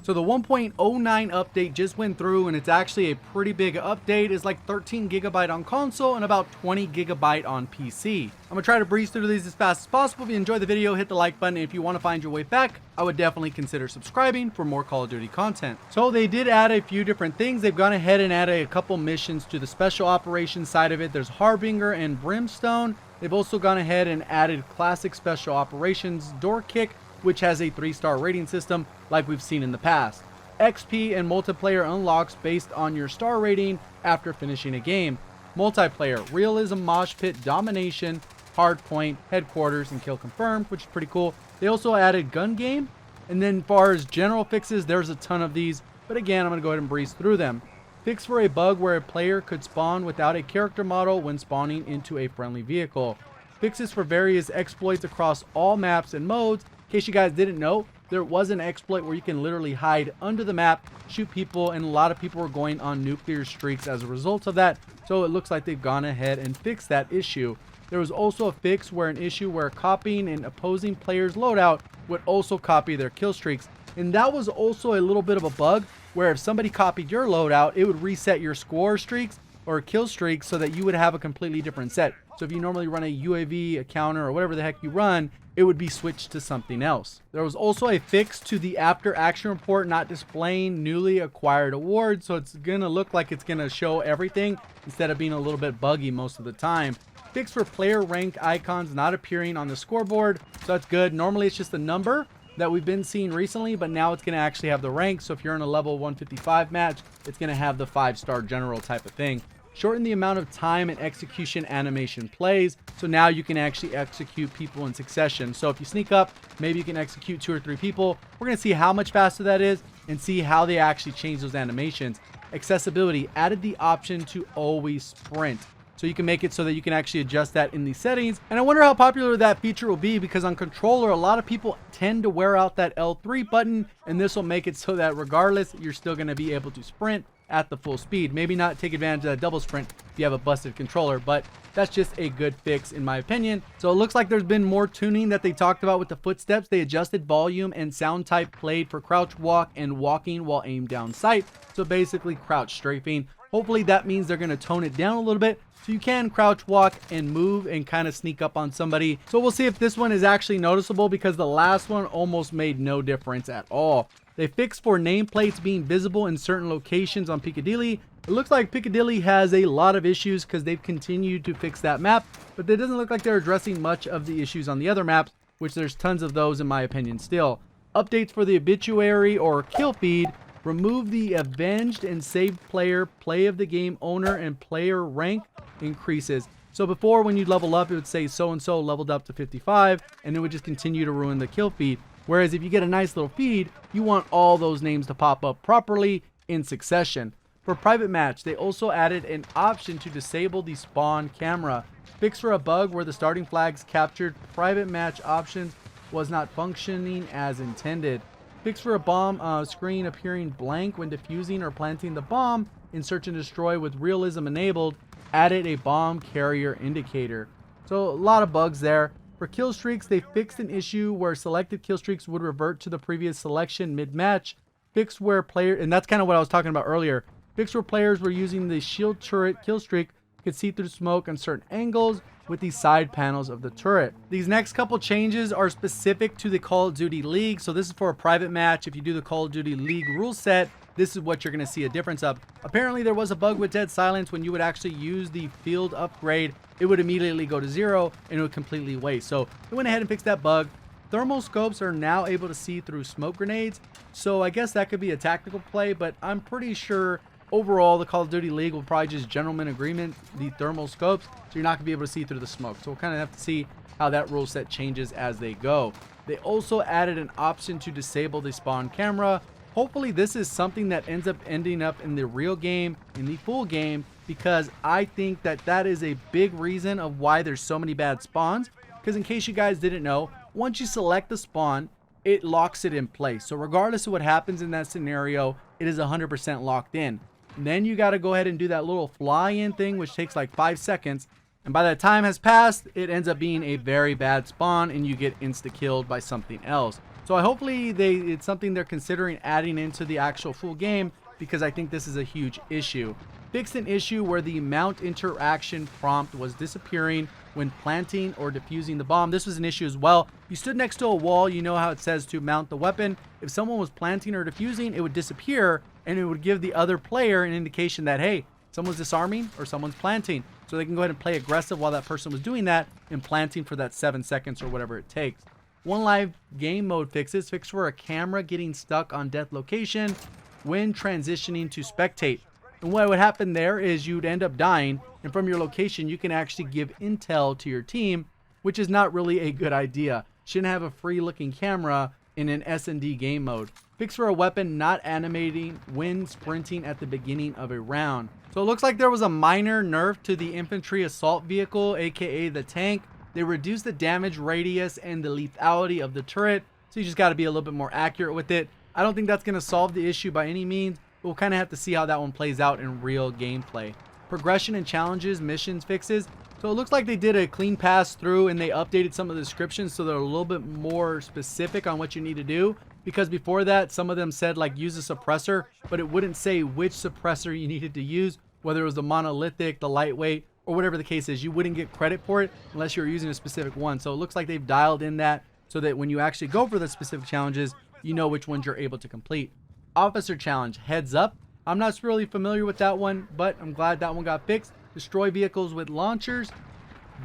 So the 1.09 update just went through, and it's actually a pretty big update. It's like 13 gigabyte on console and about 20 gigabyte on PC. I'm gonna try to breeze through these as fast as possible. If you enjoyed the video, hit the like button. If you want to find your way back, I would definitely consider subscribing for more Call of Duty content. So they did add a few different things. They've gone ahead and added a couple missions to the special operations side of it. There's Harbinger and Brimstone. They've also gone ahead and added classic special operations Door Kick, which has a 3-star rating system like we've seen in the past. XP and multiplayer unlocks based on your star rating after finishing a game. Multiplayer, realism, mosh pit, domination, hardpoint, headquarters, and kill confirmed, which is pretty cool. They also added gun game. And then as far as general fixes, there's a ton of these, but again, I'm going to go ahead and breeze through them. Fix for a bug where a player could spawn without a character model when spawning into a friendly vehicle. Fixes for various exploits across all maps and modes. In case you guys didn't know, there was an exploit where you can literally hide under the map, shoot people, and a lot of people were going on nuclear streaks as a result of that. So it looks like they've gone ahead and fixed that issue. There was also a fix where an issue where copying an opposing player's loadout would also copy their kill streaks. And that was also a little bit of a bug where if somebody copied your loadout, it would reset your score streaks or kill streaks so that you would have a completely different set. So if you normally run a UAV, a counter, or whatever the heck you run, it would be switched to something else. There was also a fix to the after action report not displaying newly acquired awards, so it's gonna look like it's gonna show everything instead of being a little bit buggy most of the time. Fix for player rank icons not appearing on the scoreboard, so that's good. Normally it's just a number that we've been seeing recently, but now it's gonna actually have the rank. So if you're in a level 155 match, it's gonna have the 5-star general type of thing. Shorten the amount of time and execution animation plays, so now you can actually execute people in succession. So if you sneak up, maybe you can execute 2 or 3 people. We're going to see how much faster that is and see how they actually change those animations. Accessibility, added the option to always sprint, so you can make it so that you can actually adjust that in the settings. And I wonder how popular that feature will be, because on controller a lot of people tend to wear out that L3 button, and this will make it so that regardless, you're still going to be able to sprint at the full speed. Maybe not take advantage of that double sprint if you have a busted controller, but that's just a good fix in my opinion. So it looks like there's been more tuning that they talked about with the footsteps. They adjusted volume and sound type played for crouch walk and walking while aimed down sight. So basically crouch strafing. Hopefully that means they're going to tone it down a little bit so you can crouch walk and move and kind of sneak up on somebody. So we'll see if this one is actually noticeable, because the last one almost made no difference at all. They fixed for nameplates being visible in certain locations on Piccadilly. It looks like Piccadilly has a lot of issues because they've continued to fix that map, but it doesn't look like they're addressing much of the issues on the other maps, which there's tons of those in my opinion still. Updates for the obituary or kill feed. Remove the avenged and saved player, play of the game owner, and player rank increases. So before, when you level up, it would say so-and-so leveled up to 55, and it would just continue to ruin the kill feed. Whereas if you get a nice little feed, you want all those names to pop up properly in succession. For private match, they also added an option to disable the spawn camera. Fix for a bug where the starting flags captured private match options was not functioning as intended. Fix for a bomb screen appearing blank when defusing or planting the bomb in search and destroy with realism enabled. Added a bomb carrier indicator. So a lot of bugs there. For kill streaks, they fixed an issue where selected kill streaks would revert to the previous selection mid-match. Fixed where player, and that's kind of what I was talking about earlier. Fixed where players were using the shield turret kill streak could see through smoke on certain angles with the side panels of the turret. These next couple changes are specific to the Call of Duty League. So this is for a private match. If you do the Call of Duty League rule set, this is what you're going to see a difference of. Apparently there was a bug with Dead Silence. When you would actually use the field upgrade, it would immediately go to 0 and it would completely waste. So they went ahead and fixed that bug. Thermal scopes are now able to see through smoke grenades. So I guess that could be a tactical play, but I'm pretty sure overall the Call of Duty League will probably just gentleman agreement the thermal scopes, so you're not going to be able to see through the smoke. So we'll kind of have to see how that rule set changes as they go. They also added an option to disable the spawn camera. Hopefully this is something that ends up ending up in the real game, in the full game, because I think that that is a big reason of why there's so many bad spawns. Because in case you guys didn't know, once you select the spawn, it locks it in place. So regardless of what happens in that scenario, it is 100% locked in. And then you got to go ahead and do that little fly-in thing, which takes like 5 seconds. And by that time has passed, it ends up being a very bad spawn and you get insta-killed by something else. So hopefully it's something they're considering adding into the actual full game, because I think this is a huge issue. Fixed an issue where the mount interaction prompt was disappearing when planting or defusing the bomb. This was an issue as well. If you stood next to a wall, you know how it says to mount the weapon. If someone was planting or defusing, it would disappear, and it would give the other player an indication that, hey, someone's disarming or someone's planting. So they can go ahead and play aggressive while that person was doing that and planting for that 7 seconds or whatever it takes. One live game mode fixes. Fix for a camera getting stuck on death location when transitioning to spectate. And what would happen there is you'd end up dying, and from your location you can actually give intel to your team, which is not really a good idea. Shouldn't have a free looking camera in an S&D game mode. Fix for a weapon not animating when sprinting at the beginning of a round. So it looks like there was a minor nerf to the infantry assault vehicle, aka the tank. They reduced the damage radius and the lethality of the turret, so you just got to be a little bit more accurate with it. I don't think that's going to solve the issue by any means. We'll kind of have to see how that one plays out in real gameplay. Progression and challenges, missions fixes. So it looks like they did a clean pass through and they updated some of the descriptions so they're a little bit more specific on what you need to do. Because before that, some of them said like use a suppressor, but it wouldn't say which suppressor you needed to use, whether it was the monolithic, the lightweight, or whatever the case is. You wouldn't get credit for it unless you're using a specific one. So it looks like they've dialed in that so that when you actually go for the specific challenges, you know which ones you're able to complete. Officer challenge, heads up. I'm not really familiar with that one, but I'm glad that one got fixed. Destroy vehicles with launchers,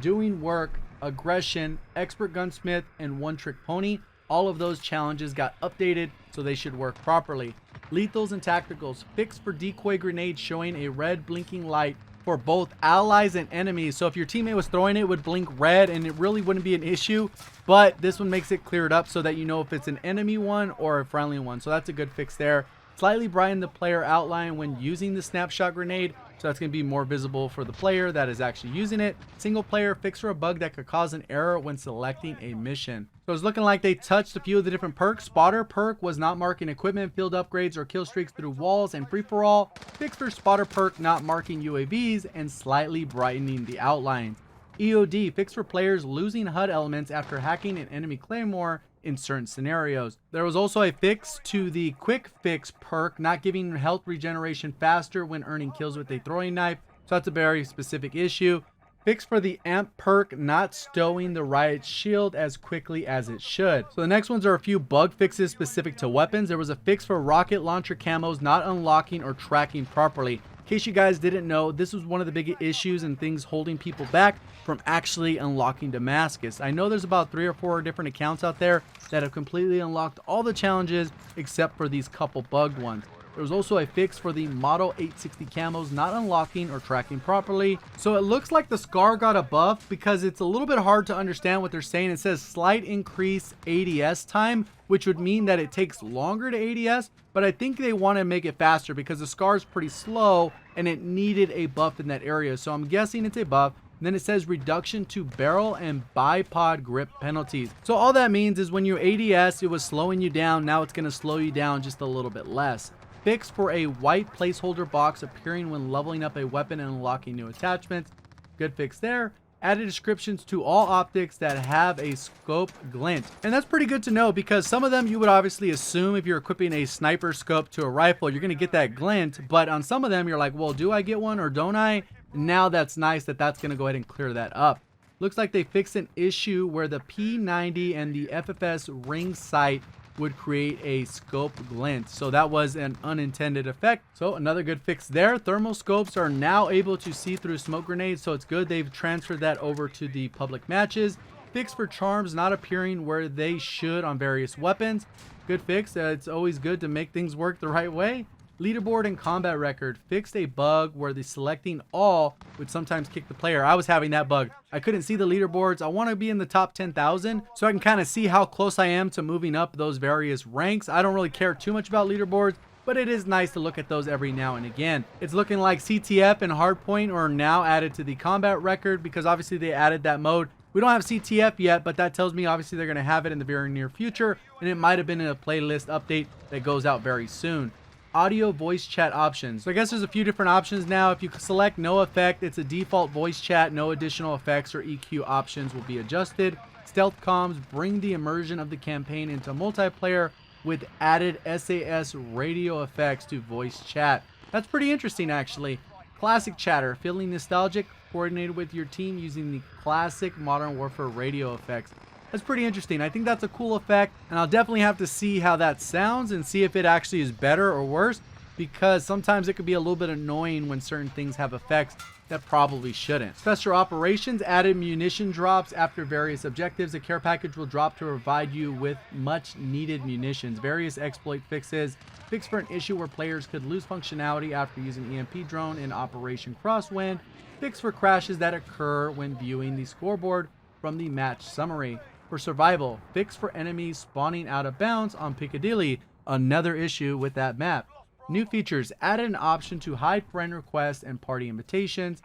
doing work, aggression, expert gunsmith, and one trick pony. All of those challenges got updated, so they should work properly. Lethals and tacticals, fixed for decoy grenades showing a red blinking light for both allies and enemies. So if your teammate was throwing it, it would blink red and it really wouldn't be an issue, but this one makes it cleared up so that you know if it's an enemy one or a friendly one. So that's a good fix there. Slightly brighten the player outline when using the snapshot grenade, so that's going to be more visible for the player that is actually using it. Single player, fix for a bug that could cause an error when selecting a mission. So it's looking like they touched a few of the different perks. Spotter perk was not marking equipment, field upgrades, or kill streaks through walls and free-for-all. Fix for spotter perk not marking UAVs and slightly brightening the outlines. EOD, fix for players losing HUD elements after hacking an enemy claymore in certain scenarios. There was also a fix to the quick fix perk not giving health regeneration faster when earning kills with a throwing knife, so that's a very specific issue. Fix for the amp perk not stowing the riot shield as quickly as it should. So the next ones are a few bug fixes specific to weapons. There was a fix for rocket launcher camos not unlocking or tracking properly. In case you guys didn't know, this was one of the big issues and things holding people back from actually unlocking Damascus. I know there's about 3 or 4 different accounts out there that have completely unlocked all the challenges except for these couple bugged ones. There was also a fix for the Model 860 camos not unlocking or tracking properly. So it looks like the Scar got a buff because it's a little bit hard to understand what they're saying. It says slight increase ADS time, which would mean that it takes longer to ADS, but I think they want to make it faster because the Scar is pretty slow and it needed a buff in that area. So I'm guessing it's a buff. And then it says reduction to barrel and bipod grip penalties. So all that means is when you ADS, it was slowing you down. Now it's going to slow you down just a little bit less. Fix for a white placeholder box appearing when leveling up a weapon and unlocking new attachments. Good fix there. Added descriptions to all optics that have a scope glint. And that's pretty good to know because some of them you would obviously assume if you're equipping a sniper scope to a rifle, you're going to get that glint. But on some of them, you're like, well, do I get one or don't I? Now that's nice that that's going to go ahead and clear that up. Looks like they fixed an issue where the P90 and the FFS ring sight would create a scope glint. So that was an unintended effect. So another good fix there. Thermal scopes are now able to see through smoke grenades. So it's good they've transferred that over to the public matches. Fix for charms not appearing where they should on various weapons. Good fix. It's always good to make things work the right way. Leaderboard and combat record fixed a bug where the selecting all would sometimes kick the player. I was having that bug. I couldn't see the leaderboards. I want to be in the top 10,000 so I can kind of see how close I am to moving up those various ranks. I don't really care too much about leaderboards, but it is nice to look at those every now and again. It's looking like CTF and Hardpoint are now added to the combat record because obviously they added that mode. We don't have CTF yet, but that tells me obviously they're going to have it in the very near future, and it might have been in a playlist update that goes out very soon. Audio voice chat options. So I guess there's a few different options now. If you select no effect, it's a default voice chat. No additional effects or EQ options will be adjusted. Stealth comms bring the immersion of the campaign into multiplayer with added SAS radio effects to voice chat. That's pretty interesting, actually. Classic chatter, feeling nostalgic, coordinated with your team using the classic Modern Warfare radio effects. That's pretty interesting. I think that's a cool effect, and I'll definitely have to see how that sounds and see if it actually is better or worse, because sometimes it could be a little bit annoying when certain things have effects that probably shouldn't. Special Operations added munition drops after various objectives. A care package will drop to provide you with much needed munitions. Various exploit fixes. Fix for an issue where players could lose functionality after using EMP drone in Operation Crosswind. Fix for crashes that occur when viewing the scoreboard from the match summary. For survival, fix for enemies spawning out of bounds on Piccadilly. Another issue with that map. New features, added an option to hide friend requests and party invitations,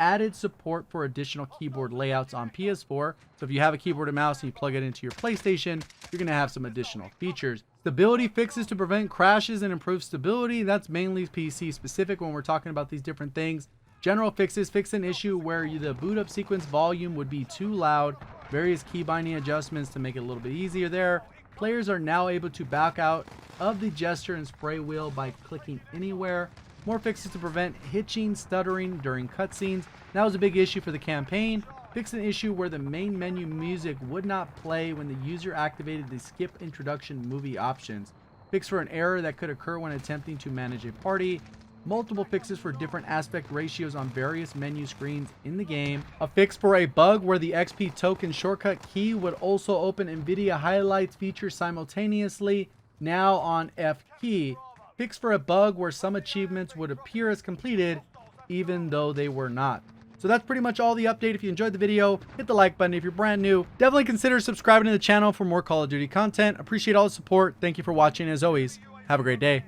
added support for additional keyboard layouts on PS4. So if you have a keyboard and mouse and you plug it into your PlayStation, you're going to have some additional features. Stability fixes to prevent crashes and improve stability. That's mainly PC specific when we're talking about these different things. General fixes, fix an issue where the boot up sequence volume would be too loud. Various key binding adjustments to make it a little bit easier there. Players are now able to back out of the gesture and spray wheel by clicking anywhere. More fixes to prevent hitching, stuttering during cutscenes. That was a big issue for the campaign. Fix an issue where the main menu music would not play when the user activated the skip introduction movie options. Fix for an error that could occur when attempting to manage a party. Multiple fixes for different aspect ratios on various menu screens in the game. A fix for a bug where the XP token shortcut key would also open NVIDIA highlights feature simultaneously, now on F key. Fix for a bug where some achievements would appear as completed even though they were not. So that's pretty much all the update. If you enjoyed the video, hit the like button. If you're brand new, definitely consider subscribing to the channel for more Call of Duty content. Appreciate all the support. Thank you for watching. As always, have a great day.